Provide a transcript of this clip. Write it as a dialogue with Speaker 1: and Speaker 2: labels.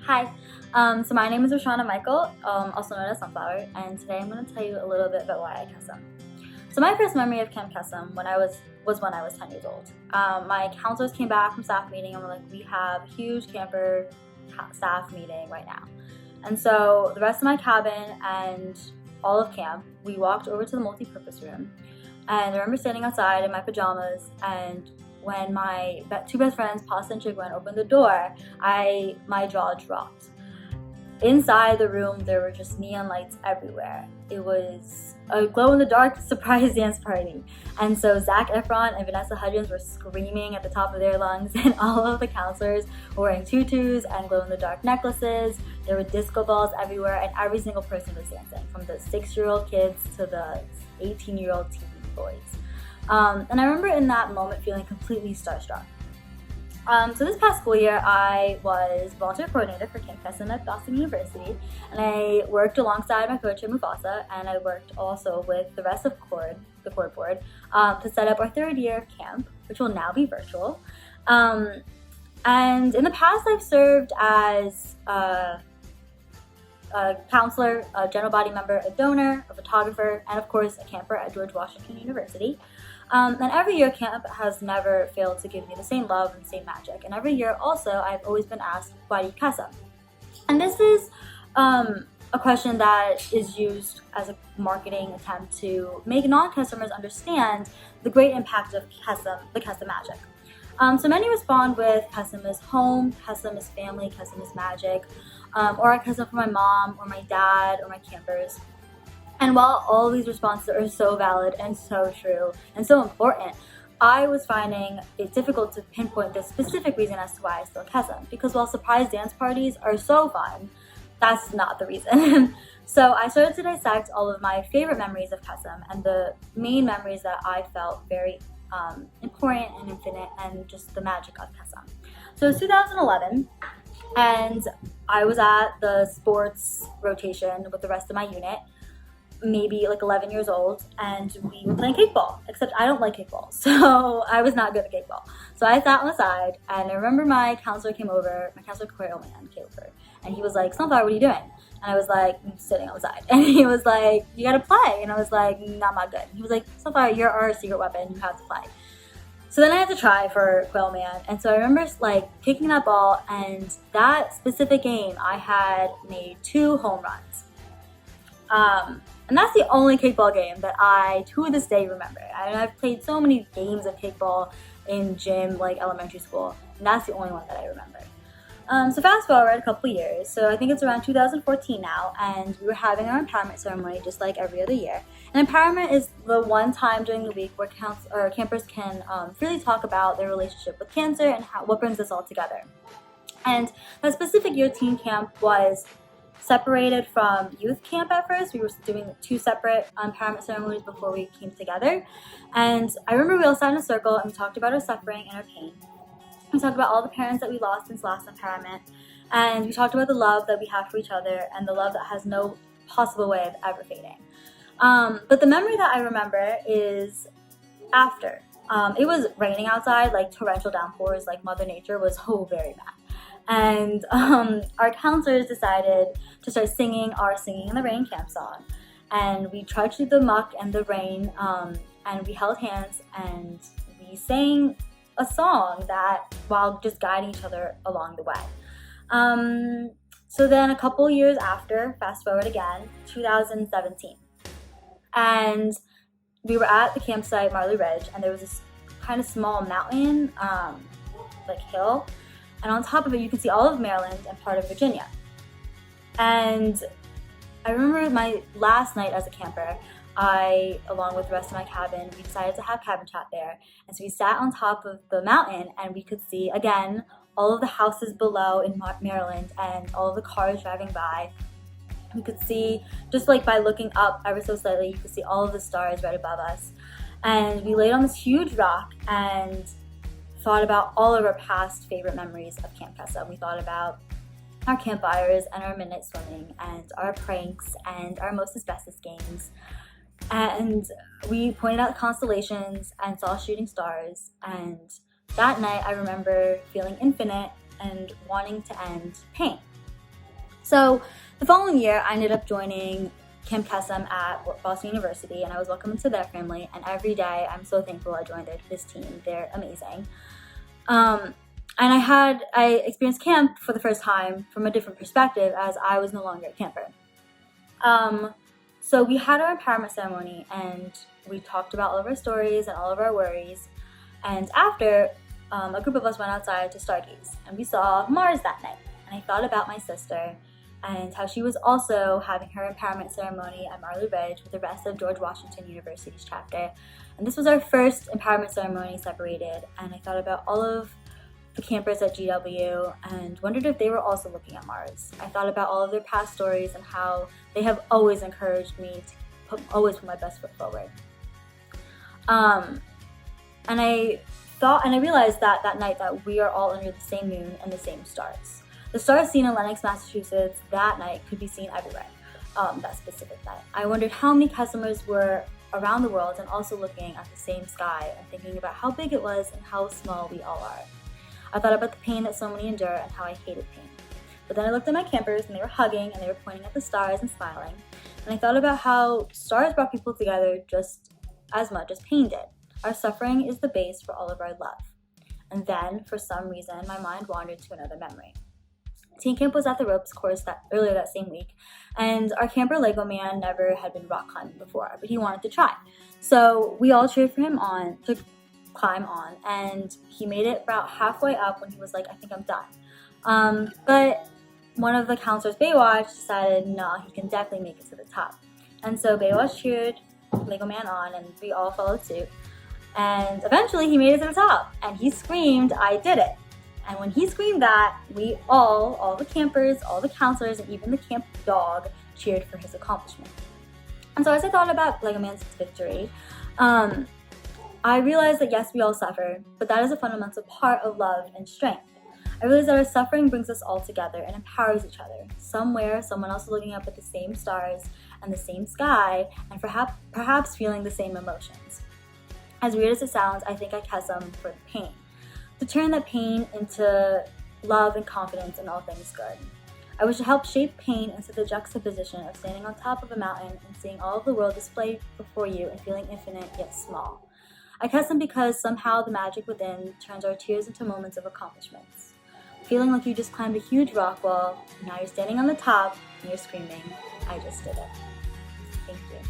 Speaker 1: Hi, so my name is Roshana Michael, also known as Sunflower, and today I'm going to tell you a little bit about why I Kesem. So my first memory of Camp Kesem was when I was 10 years old. My counselors came back from staff meeting and were like, we have a huge camper staff meeting right now. And so the rest of my cabin and all of camp, we walked over to the multi-purpose room. And I remember standing outside in my pajamas, and when my two best friends, Pasta and Chigwin, opened the door, my jaw dropped. Inside the room, there were just neon lights everywhere. It was a glow-in-the-dark surprise dance party. And so Zac Efron and Vanessa Hudgens were screaming at the top of their lungs, and all of the counselors were wearing tutus and glow-in-the-dark necklaces. There were disco balls everywhere, and every single person was dancing, from the 6-year-old kids to the 18-year-old teen boys. And I remember in that moment feeling completely starstruck. So this past school year, I was volunteer coordinator for Camp Kesem at Boston University, and I worked alongside my coach Mufasa, and I worked also with the rest of the Cord board, to set up our third year of camp, which will now be virtual. And in the past, I've served as a counselor, a general body member, a donor, a photographer, and of course a camper at George Washington University. And every year camp has never failed to give me the same love and the same magic. And every year also I've always been asked, why do you Kesem? And this is a question that is used as a marketing attempt to make non-Kesemers understand the great impact of Kesem, the Kesem magic. So many respond with Kesem is home, Kesem is family, Kesem is magic, or I Kesem for my mom or my dad or my campers. And while all these responses are so valid and so true and so important, I was finding it difficult to pinpoint the specific reason as to why I still Kesem. Because while surprise dance parties are so fun, that's not the reason. So I started to dissect all of my favorite memories of Kesem and the main memories that I felt very important and infinite, and just the magic of Kesem. So it was 2011, and I was at the sports rotation with the rest of my unit, maybe like 11 years old, and we were playing kickball, except I don't like kickball, so I was not good at kickball. So I sat on the side, and I remember my counselor came over, my counselor came over, and he was like, Sunflower, what are you doing? And I was like, I'm sitting outside. And he was like, you gotta play. And I was like, no, I'm not good. He was like, Sunflower, you're our secret weapon, you have to play. So then I had to try for Quail Man. And so I remember like kicking that ball, and that specific game, I had made 2 home runs. And that's the only kickball game that I, to this day, remember. I've played so many games of kickball in gym, like elementary school, and that's the only one that I remember. So fast forward a couple years, so I think it's around 2014 now, and we were having our empowerment ceremony just like every other year. And empowerment is the one time during the week where campers can freely talk about their relationship with cancer and what brings us all together. And that specific year, teen camp was separated from youth camp at first. We were doing 2 separate empowerment ceremonies before we came together. And I remember we all sat in a circle and we talked about our suffering and our pain. We talked about all the parents that we lost since last empowerment. And we talked about the love that we have for each other and the love that has no possible way of ever fading. But the memory that I remember is after. It was raining outside, like torrential downpours, like Mother Nature was very bad. And our counselors decided to start singing our Singing in the Rain camp song. And we trudged through the muck and the rain, and we held hands, and we sang a song that while just guiding each other along the way. So then a couple years after, fast forward again, 2017. And we were at the campsite, Marley Ridge, and there was this kind of small mountain, like hill. And on top of it, you can see all of Maryland and part of Virginia. And I remember my last night as a camper, along with the rest of my cabin, we decided to have cabin chat there. And so we sat on top of the mountain, and we could see, again, all of the houses below in Maryland and all of the cars driving by. We could see, just like by looking up ever so slightly, you could see all of the stars right above us. And we laid on this huge rock and thought about all of our past favorite memories of Camp Kesem. We thought about our campfires and our midnight swimming and our pranks and our most asbestos games. And we pointed out constellations and saw shooting stars. And that night I remember feeling infinite and wanting to end pain. So the following year, I ended up joining Camp Kesem at Boston University, and I was welcomed into their family. And every day, I'm so thankful I joined this team. They're amazing. And I experienced camp for the first time from a different perspective, as I was no longer a camper. So we had our empowerment ceremony, and we talked about all of our stories and all of our worries. And after, a group of us went outside to stargaze, and we saw Mars that night. And I thought about my sister and how she was also having her empowerment ceremony at Marley Ridge with the rest of George Washington University's chapter. And this was our first empowerment ceremony separated, and I thought about all of the campers at GW and wondered if they were also looking at Mars. I thought about all of their past stories and how they have always encouraged me to always put my best foot forward. And I realized that night that we are all under the same moon and the same stars. The stars seen in Lenox, Massachusetts that night could be seen everywhere, that specific night. I wondered how many Kesemers were around the world and also looking at the same sky and thinking about how big it was and how small we all are. I thought about the pain that so many endure and how I hated pain. But then I looked at my campers, and they were hugging and they were pointing at the stars and smiling. And I thought about how stars brought people together just as much as pain did. Our suffering is the base for all of our love. And then, for some reason, my mind wandered to another memory. Teen Camp was at the ropes course earlier that same week, and our camper Lego Man never had been rock climbing before, but he wanted to try. So we all cheered for him on to climb on, and he made it about halfway up when he was like, I think I'm done. But one of the counselors, Baywatch, decided, no, he can definitely make it to the top. And so Baywatch cheered Lego Man on, and we all followed suit. And eventually he made it to the top, and he screamed, I did it. And when he screamed that, we all the campers, all the counselors, and even the camp dog cheered for his accomplishment. And so as I thought about Lego Man's victory, I realized that yes, we all suffer, but that is a fundamental part of love and strength. I realized that our suffering brings us all together and empowers each other. Somewhere, someone else is looking up at the same stars and the same sky, and perhaps feeling the same emotions. As weird as it sounds, I think I Kesem for the pain. To turn that pain into love and confidence in all things good. I wish to help shape pain into the juxtaposition of standing on top of a mountain and seeing all of the world displayed before you and feeling infinite yet small. I Kesem because somehow the magic within turns our tears into moments of accomplishments. Feeling like you just climbed a huge rock wall, and now you're standing on the top and you're screaming, I just did it. Thank you.